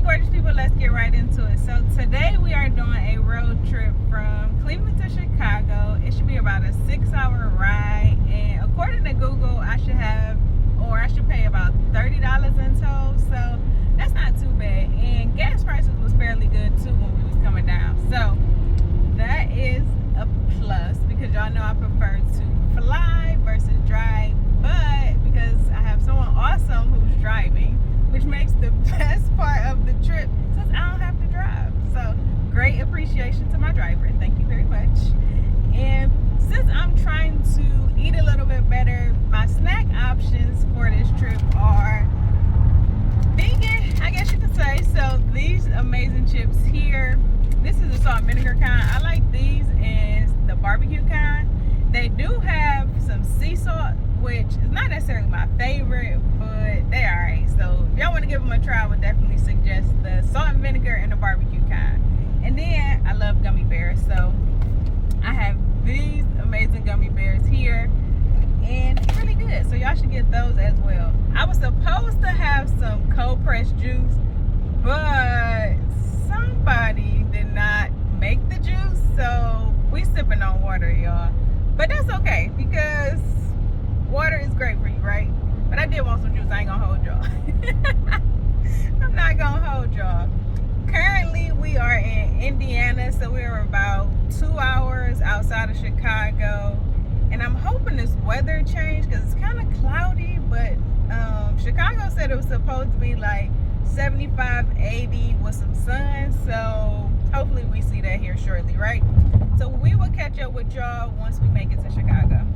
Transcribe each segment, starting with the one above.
gorgeous people, let's get right into it. So today we are doing a road trip from Cleveland to Chicago. It should be about a 6-hour ride, and according to Google I should pay about $30 in toll, so that's not too bad. And gas prices was fairly good too when we was coming down, so that is a plus, because y'all know I prefer to fly versus drive. But because I have someone awesome who's driving, which makes the best part of the trip, since I don't have to drive. So great appreciation to my driver, thank you very much. And since I'm trying to eat a little bit better, my snack options for this trip are vegan, I guess you could say. So these amazing chips here, this is the salt and vinegar kind. I like these and the barbecue kind. They do have some sea salt, which is not necessarily my favorite, but they are alright. So if y'all want to give them a try, I would definitely suggest the salt and vinegar and the barbecue kind. And then I love gummy bears, so I have these amazing gummy bears here, and it's really good. So y'all should get those as well. I was supposed to have some cold pressed juice, but somebody did not make the juice, so we sipping on water, y'all. But that's okay, because water is great for you, right? But I did want some juice. I ain't gonna hold y'all. I'm not gonna hold y'all. Currently we are in Indiana, so we're about 2 hours outside of Chicago, and I'm hoping this weather changed because it's kind of cloudy. But Chicago said it was supposed to be like 75, 80 with some sun, so hopefully we see that here shortly, right? So we will catch up with y'all once we make it to Chicago.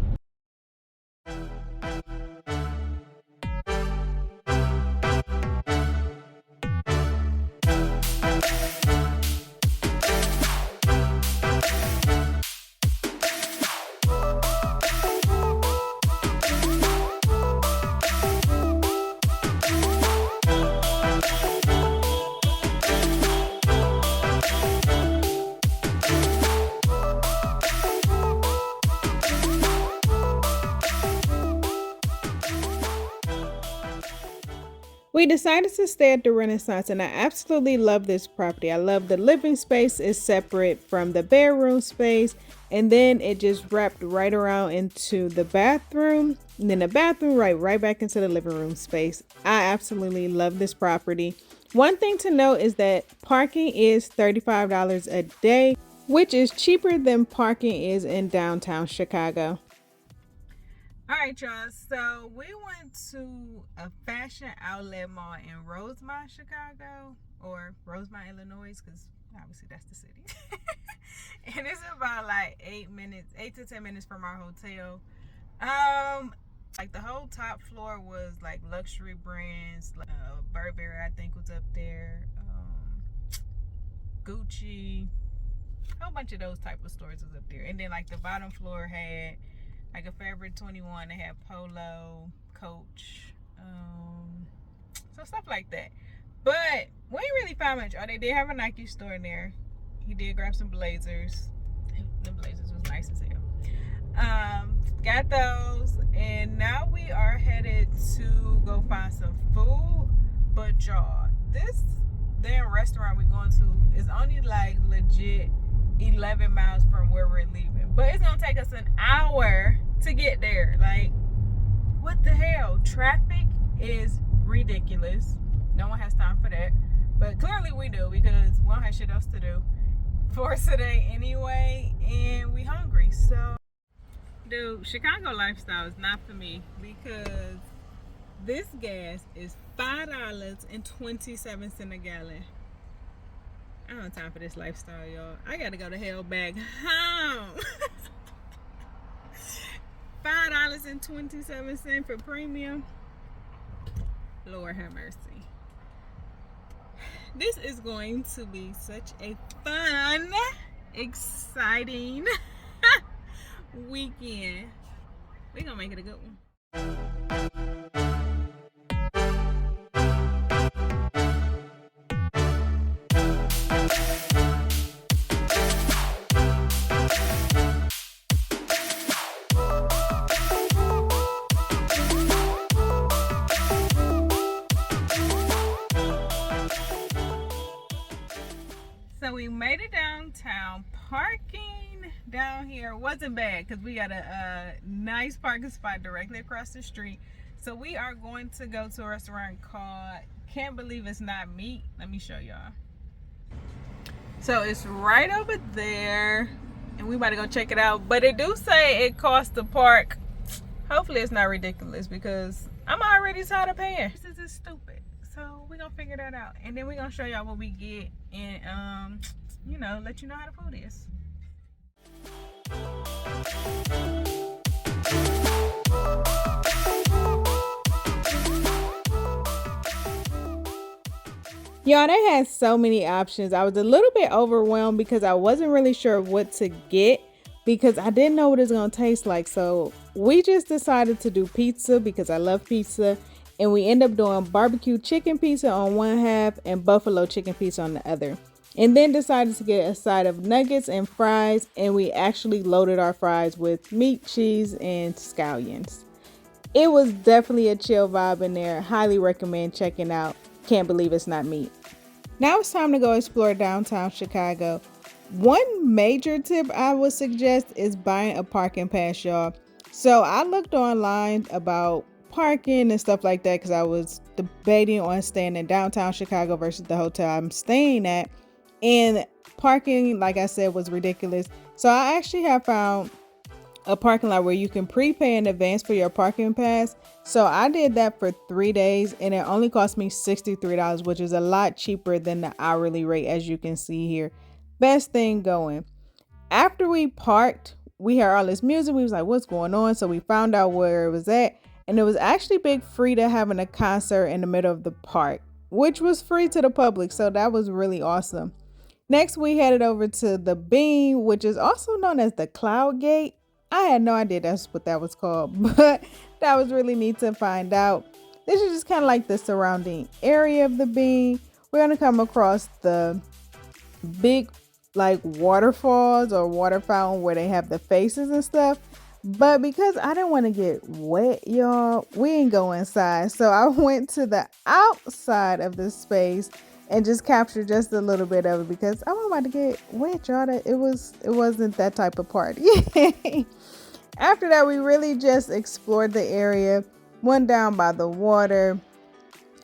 We decided to stay at the Renaissance, and I absolutely love this property. I love the living space is separate from the bedroom space, and then it just wrapped right around into the bathroom, and then the bathroom right back into the living room space. I absolutely love this property. One thing to note is that parking is $35 a day, which is cheaper than parking is in downtown Chicago. All right, y'all, so we went to a fashion outlet mall in Rosemont, Chicago, or Rosemont, Illinois, because obviously that's the city. And it's about like 8 to 10 minutes from our hotel. Like the whole top floor was like luxury brands, like Burberry, I think, was up there, Gucci, a whole bunch of those type of stores was up there. And then like the bottom floor had like a Forever 21, they had Polo, Coach, so stuff like that. But we ain't really found much. Oh, they did have a Nike store in there. He did grab some blazers. The blazers was nice as hell. Got those, and now we are headed to go find some food. But y'all, this damn restaurant we're going to is only like legit 11 miles from where we're leaving, but it's gonna take us an hour to get there. Like, what the hell? Traffic is ridiculous. No one has time for that, but clearly we do, because we don't have shit else to do for today anyway, and we hungry. So dude, Chicago lifestyle is not for me, because this gas is $5.27 a gallon. I don't have time for this lifestyle, y'all. I gotta go to hell back home. $5.27 for premium. Lord have mercy. This is going to be such a fun, exciting weekend. We're gonna make it a good one. So we made it downtown. Parking down here wasn't bad because we got a nice parking spot directly across the street. So we are going to go to a restaurant called Can't Believe It's Not Meat. Let me show y'all. So it's right over there, and we about to go check it out. But it do say it costs to park. Hopefully it's not ridiculous because I'm already tired of paying. This is stupid. So we're gonna figure that out, and then we're gonna show y'all what we get, and you know, let you know how the food is. Y'all, they had so many options. I was a little bit overwhelmed because I wasn't really sure what to get because I didn't know what it's gonna taste like. So we just decided to do pizza because I love pizza, and we end up doing barbecue chicken pizza on one half and buffalo chicken pizza on the other, and then decided to get a side of nuggets and fries, and we actually loaded our fries with meat, cheese, and scallions. It was definitely a chill vibe in there. Highly recommend checking out Can't Believe It's Not Meat. Now it's time to go explore downtown Chicago. One major tip I would suggest is buying a parking pass, y'all. So I looked online about parking and stuff like that because I was debating on staying in downtown Chicago versus the hotel I'm staying at. And parking, like I said, was ridiculous. So I actually have found a parking lot where you can prepay in advance for your parking pass. So I did that for 3 days, and it only cost me $63, which is a lot cheaper than the hourly rate, as you can see here. Best thing going. After we parked, we heard all this music. We was like, what's going on? So we found out where it was at, and it was actually Big Frida having a concert in the middle of the park, which was free to the public. So that was really awesome. Next, we headed over to the Bean, which is also known as the Cloud Gate. I had no idea that's what that was called, but that was really neat to find out. This is just kind of like the surrounding area of the Bean. We're going to come across the big like waterfalls or water fountain where they have the faces and stuff. But because I didn't want to get wet, y'all, we ain't go inside. So I went to the outside of the space and just captured just a little bit of it because I'm about to get wet, y'all. It wasn't that type of party. After that, we really just explored the area, went down by the water.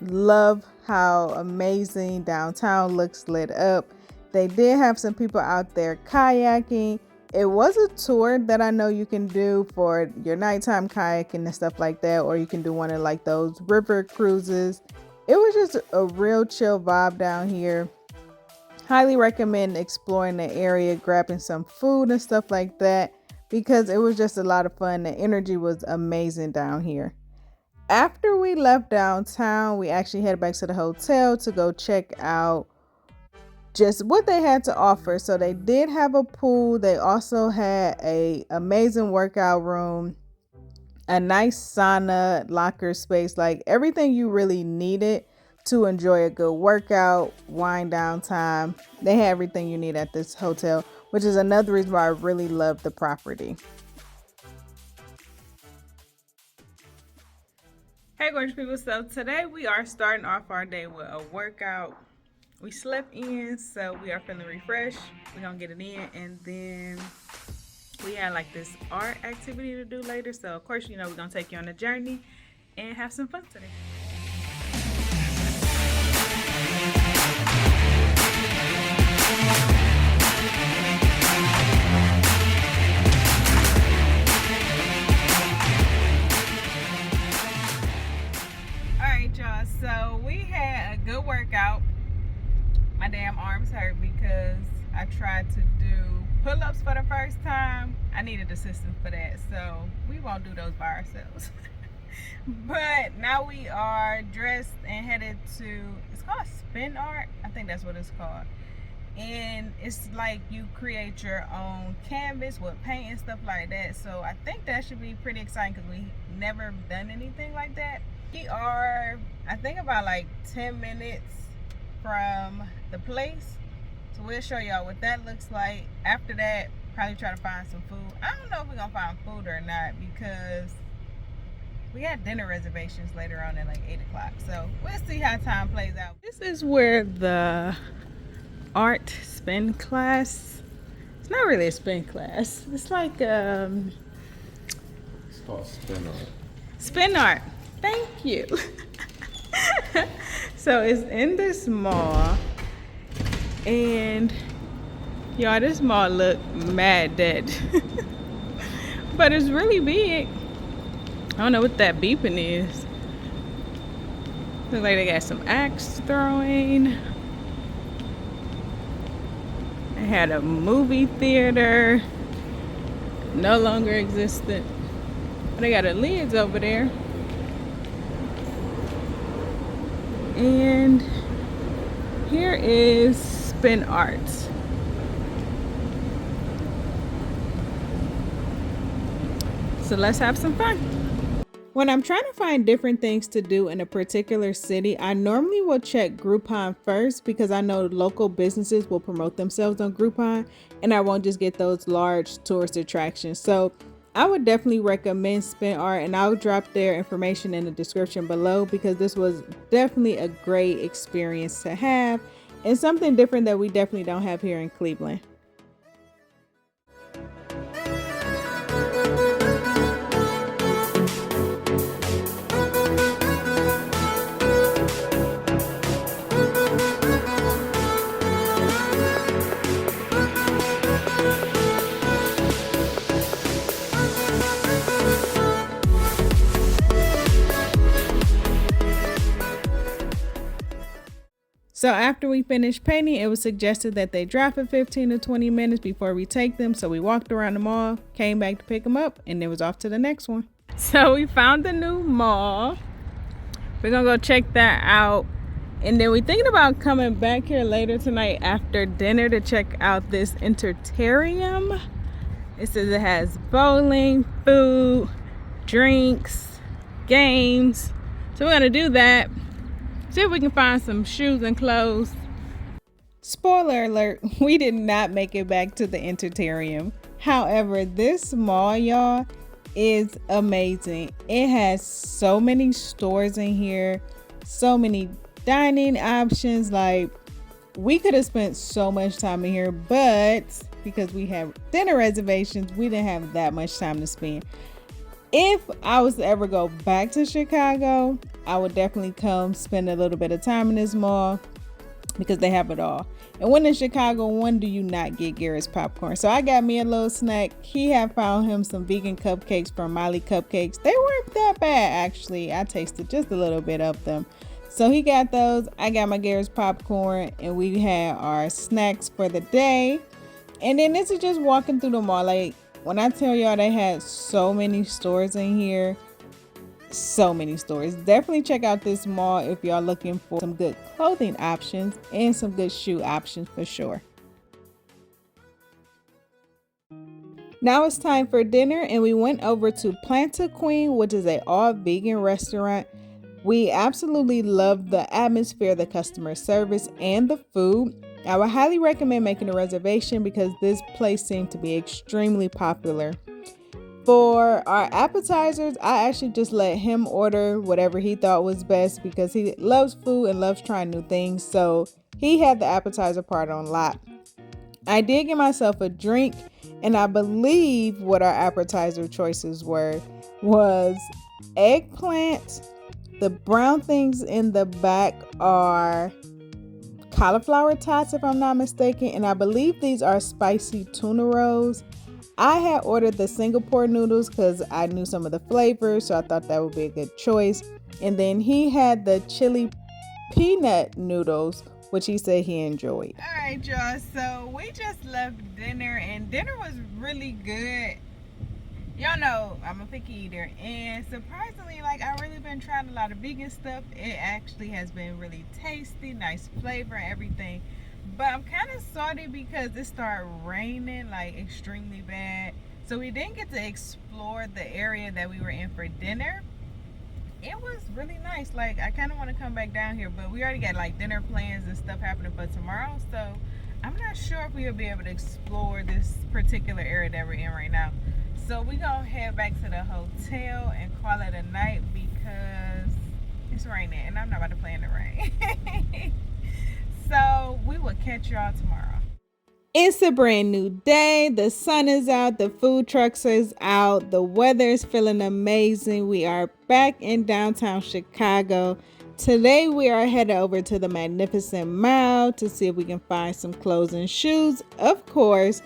Love how amazing downtown looks lit up. They did have some people out there kayaking. It was a tour that I know you can do for your nighttime kayaking and stuff like that, or you can do one of like those river cruises. It was just a real chill vibe down here. Highly recommend exploring the area, grabbing some food and stuff like that, because it was just a lot of fun. The energy was amazing down here. After we left downtown, we actually headed back to the hotel to go check out just what they had to offer. So they did have a pool. They also had a amazing workout room, a nice sauna, locker space, like everything you really needed to enjoy a good workout, wind down time. They had everything you need at this hotel, which is another reason why I really love the property. Hey gorgeous people, so today we are starting off our day with a workout. We slept in, so we are feeling refreshed. We're gonna get it in, and then we had like this art activity to do later. So of course, you know, we're gonna take you on a journey and have some fun today. Alright y'all, so we had a good workout. My damn arms hurt because I tried to do pull-ups for the first time. I needed assistance for that, so we won't do those by ourselves. But now we are dressed and headed to, it's called spin art. I think that's what it's called. And it's like you create your own canvas with paint and stuff like that. So I think that should be pretty exciting because we never done anything like that. We are, I think, about like 10 minutes from the place. So we'll show y'all what that looks like. After that, probably try to find some food. I don't know if we're gonna find food or not because we had dinner reservations later on at like 8 o'clock. So we'll see how time plays out. This is where the art spin class. It's not really a spin class. It's like It's called spin art. spin art. Thank you. So it's in this mall, and y'all, this mall look mad dead. But it's really big. I don't know what that beeping is. Looks like they got some axe throwing. They had a movie theater, no longer existent. They got a lids over there. And here is spin art. So let's have some fun. When I'm trying to find different things to do in a particular city, I normally will check Groupon first because I know local businesses will promote themselves on Groupon and I won't just get those large tourist attractions. So I would definitely recommend Spin Art, and I'll drop their information in the description below because this was definitely a great experience to have and something different that we definitely don't have here in Cleveland. So after we finished painting, it was suggested that they dry for 15 to 20 minutes before we take them. So we walked around the mall, came back to pick them up, and it was off to the next one. So we found the new mall. We're gonna go check that out. And then we're thinking about coming back here later tonight after dinner to check out this Entertainment. It says it has bowling, food, drinks, games. So we're gonna do that. See if we can find some shoes and clothes. Spoiler alert, we did not make it back to the Entertainment. However, this mall, y'all, is amazing. It has so many stores in here, so many dining options. Like, we could have spent so much time in here, but because we have dinner reservations, we didn't have that much time to spend. If I was to ever go back to Chicago, I would definitely come spend a little bit of time in this mall because they have it all. And when in Chicago, when do you not get Garrett's popcorn? So I got me a little snack. He had found him some vegan cupcakes from Molly Cupcakes. They weren't that bad, actually. I tasted just a little bit of them. So he got those. I got my Garrett's popcorn, and we had our snacks for the day. And then this is just walking through the mall. Like, when I tell y'all they had so many stores in here, so many stores. Definitely check out this mall if y'all looking for some good clothing options and some good shoe options for sure. Now it's time for dinner, and we went over to Planta Queen, which is an all vegan restaurant. We absolutely love the atmosphere, the customer service, and the food. I would highly recommend making a reservation because this place seemed to be extremely popular. For our appetizers, I actually just let him order whatever he thought was best because he loves food and loves trying new things. So he had the appetizer part on lock. I did get myself a drink, and I believe what our appetizer choices was eggplant. The brown things in the back are cauliflower tots, if I'm not mistaken, and I believe these are spicy tuna rolls. I had ordered the Singapore noodles because I knew some of the flavors, so I thought that would be a good choice. And then he had the chili peanut noodles, which he said he enjoyed. All right, y'all, so we just left dinner, and dinner was really good. Y'all know I'm a picky eater, and surprisingly, like, I've really been trying a lot of vegan stuff. It actually has been really tasty, nice flavor and everything. But I'm kind of salty because it started raining like extremely bad. So we didn't get to explore the area that we were in for dinner. It was really nice. Like, I kind of want to come back down here, but we already got like dinner plans and stuff happening for tomorrow. So I'm not sure if we'll be able to explore this particular area that we're in right now. So we're going to head back to the hotel and call it a night because it's raining and I'm not about to play in the rain. So we will catch y'all tomorrow. It's a brand new day. The sun is out. The food trucks is out. The weather is feeling amazing. We are back in downtown Chicago. Today we are headed over to the Magnificent Mile to see if we can find some clothes and shoes, of course,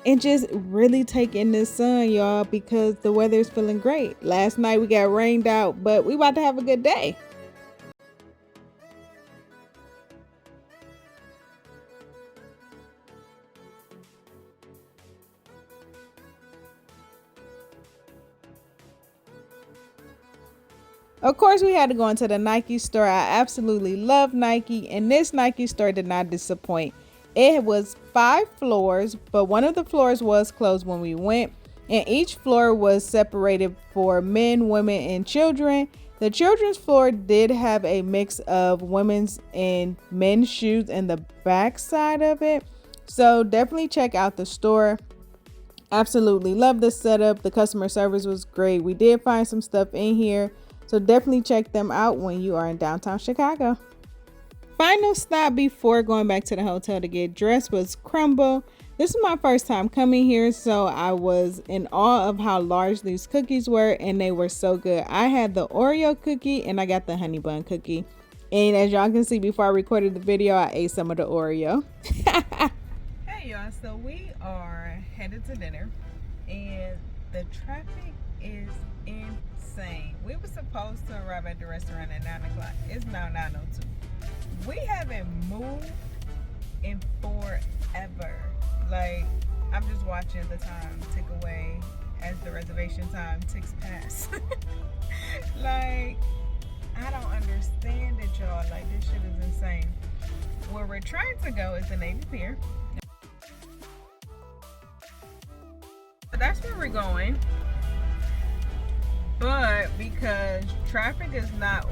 and just really take in the sun, y'all, because the weather is feeling great. Last night we got rained out, but we about to have a good day. Of course, we had to go into the Nike store. I absolutely love Nike, and this Nike store did not disappoint. It was 5 floors, but one of the floors was closed when we went, and each floor was separated for men, women, and children. The children's floor did have a mix of women's and men's shoes in the back side of it, so definitely check out the store. Absolutely love the setup. The customer service was great. We did find some stuff in here, so definitely check them out when you are in downtown Chicago. Final stop before going back to the hotel to get dressed was Crumble. This is my first time coming here, so I was in awe of how large these cookies were, and they were so good. I had the Oreo cookie and I got the honey bun cookie. And as y'all can see, before I recorded the video, I ate some of the Oreo. Hey y'all, so we are headed to dinner and the traffic is insane. We were supposed to arrive at the restaurant at 9 o'clock. It's now 9:02. We haven't moved in forever. Like, I'm just watching the time tick away as the reservation time ticks past. Like, I don't understand it, y'all. Like, this shit is insane. Where we're trying to go is the Navy Pier. That's where we're going. But because traffic is not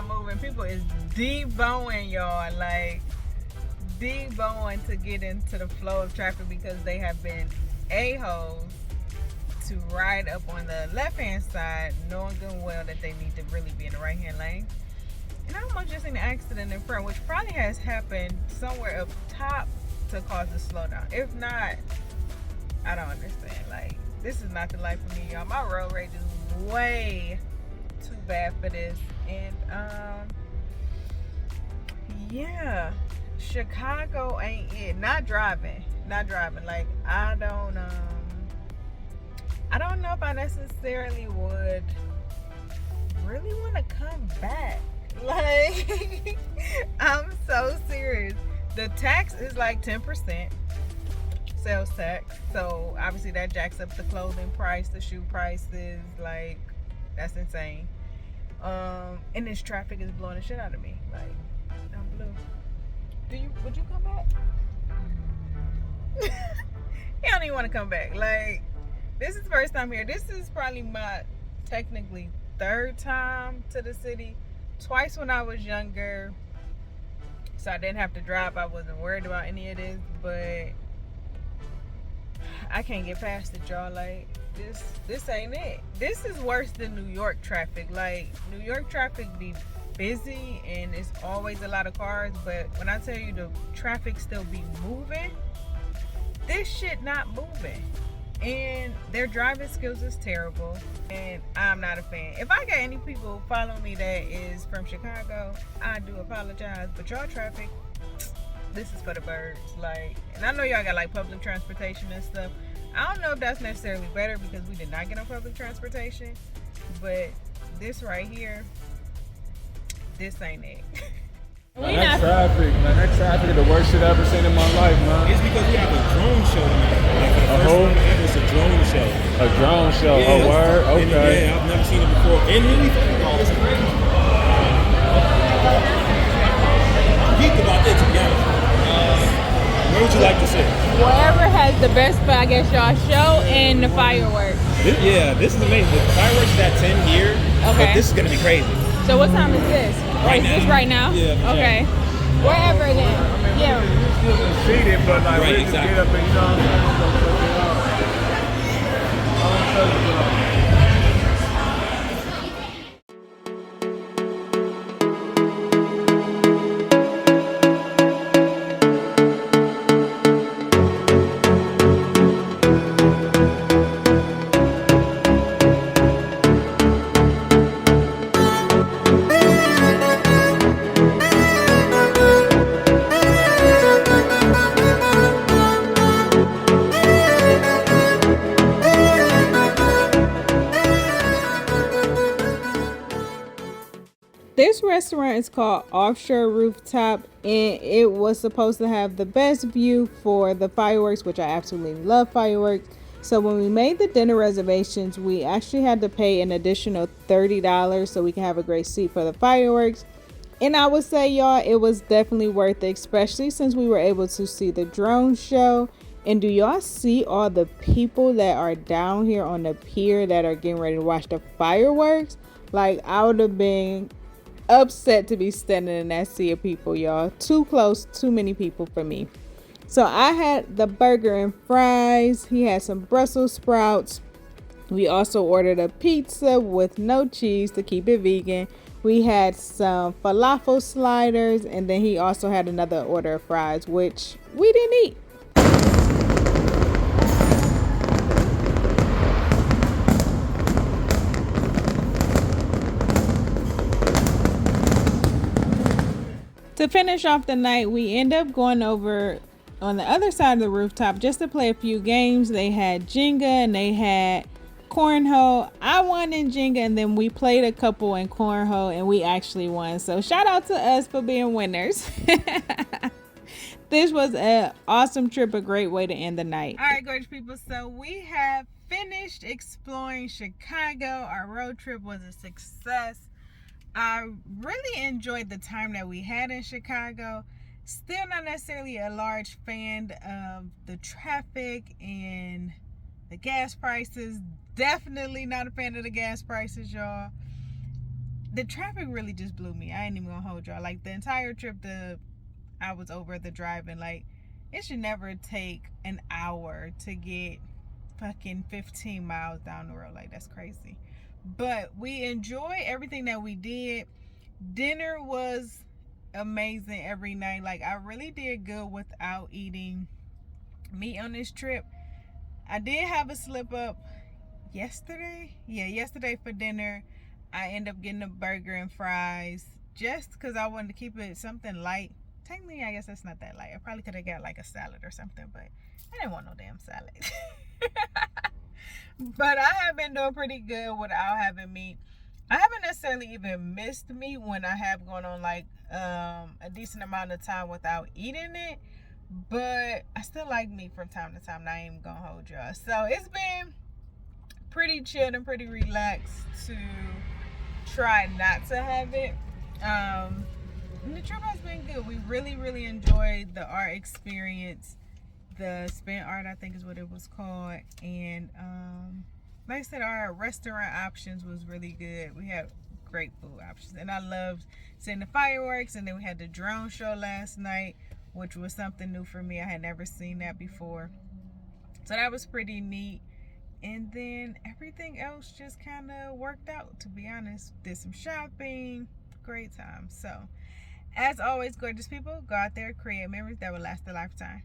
moving, people is deboing, y'all. Like, deboing to get into the flow of traffic because they have been a-holes to ride up on the left-hand side, knowing good and well that they need to really be in the right-hand lane. And I almost just seen an accident in front, which probably has happened somewhere up top to cause a slowdown. If not, I don't understand. Like, this is not the life for me, y'all. My road rage is way too bad for this. And yeah, Chicago ain't it. Not driving. Like, I don't know if I necessarily would really want to come back. Like, I'm so serious. The tax is like 10%. Sales tax, so obviously that jacks up the clothing price, the shoe prices. Like, that's insane. And this traffic is blowing the shit out of me. Like, I'm blue. Would you come back? He don't even want to come back. Like, this is the first time here. This is probably my technically 3rd time to the city. Twice when I was younger, so I didn't have to drive. I wasn't worried about any of this, but I can't get past it, y'all. Like, this ain't it. This is worse than New York traffic. Like, New York traffic be busy and it's always a lot of cars, but when I tell you the traffic still be moving, this shit not moving. And their driving skills is terrible, and I'm not a fan. If I got any people following me that is from Chicago, I do apologize, but y'all traffic, this is for the birds. Like, and I know y'all got like public transportation and stuff. I don't know if that's necessarily better because we did not get on public transportation, but this right here, this ain't it. That traffic is the worst shit I've ever seen in my life, man. It's because we have a drone show tonight. Like, for the first time ever, it's a drone show. A drone show? Yeah, a word? Okay. Yeah, I've never seen it before. And really, it's crazy. I'm geeked about it, to be honest. Where would you like to sit? Wherever has the best, I guess, y'all show and the fireworks. This is amazing. The fireworks is at 10 here, okay. But this is going to be crazy. So what time is this? Right is now. this right now? Yeah. Okay. Wherever then. Yeah. Seated, but like, right, we exactly. just get up and, you know what I'm saying? restaurant is called Offshore Rooftop, and it was supposed to have the best view for the fireworks, which I absolutely love fireworks. So when we made the dinner reservations, we actually had to pay an additional $30 so we can have a great seat for the fireworks. And I would say, y'all, it was definitely worth it, especially since we were able to see the drone show. And do y'all see all the people that are down here on the pier that are getting ready to watch the fireworks? Like, I would have been upset to be standing in that sea of people, y'all. Too close, too many people for me. So I had the burger and fries. He had some Brussels sprouts. We also ordered a pizza with no cheese to keep it vegan. We had some falafel sliders, and then he also had another order of fries, which we didn't eat. To finish off the night, we end up going over on the other side of the rooftop just to play a few games. They had Jenga and they had cornhole. I won in Jenga, and then we played a couple in cornhole and we actually won. So shout out to us for being winners. This was an awesome trip, a great way to end the night. All right, gorgeous people. So we have finished exploring Chicago. Our road trip was a success. I really enjoyed the time that we had in Chicago. Still not necessarily a large fan of the traffic and the gas prices. Definitely not a fan of the gas prices, y'all. The traffic really just blew me. I ain't even gonna hold y'all. Like, the entire trip, I was over the driving. Like, it should never take an hour to get fucking 15 miles down the road. Like, that's crazy. But we enjoy everything that we did. Dinner was amazing every night. Like, I really did good without eating meat on this trip. I did have a slip up yesterday. Yeah, yesterday for dinner. I ended up getting a burger and fries just because I wanted to keep it something light. Technically, I guess that's not that light. I probably could have got like a salad or something, but I didn't want no damn salad. But I have been doing pretty good without having meat. I haven't necessarily even missed meat when I have gone on like a decent amount of time without eating it. But I still like meat from time to time, and I ain't even gonna hold y'all. So it's been pretty chill and pretty relaxed to try not to have it. And the trip has been good. We really, really enjoyed the art experience. The spin art, I think is what it was called. And like I said, our restaurant options was really good. We had great food options, and I loved seeing the fireworks. And then we had the drone show last night, which was something new for me. I had never seen that before, so that was pretty neat. And then everything else just kind of worked out, to be honest. Did some shopping, great time. So as always, gorgeous people, go out there, create memories that will last a lifetime.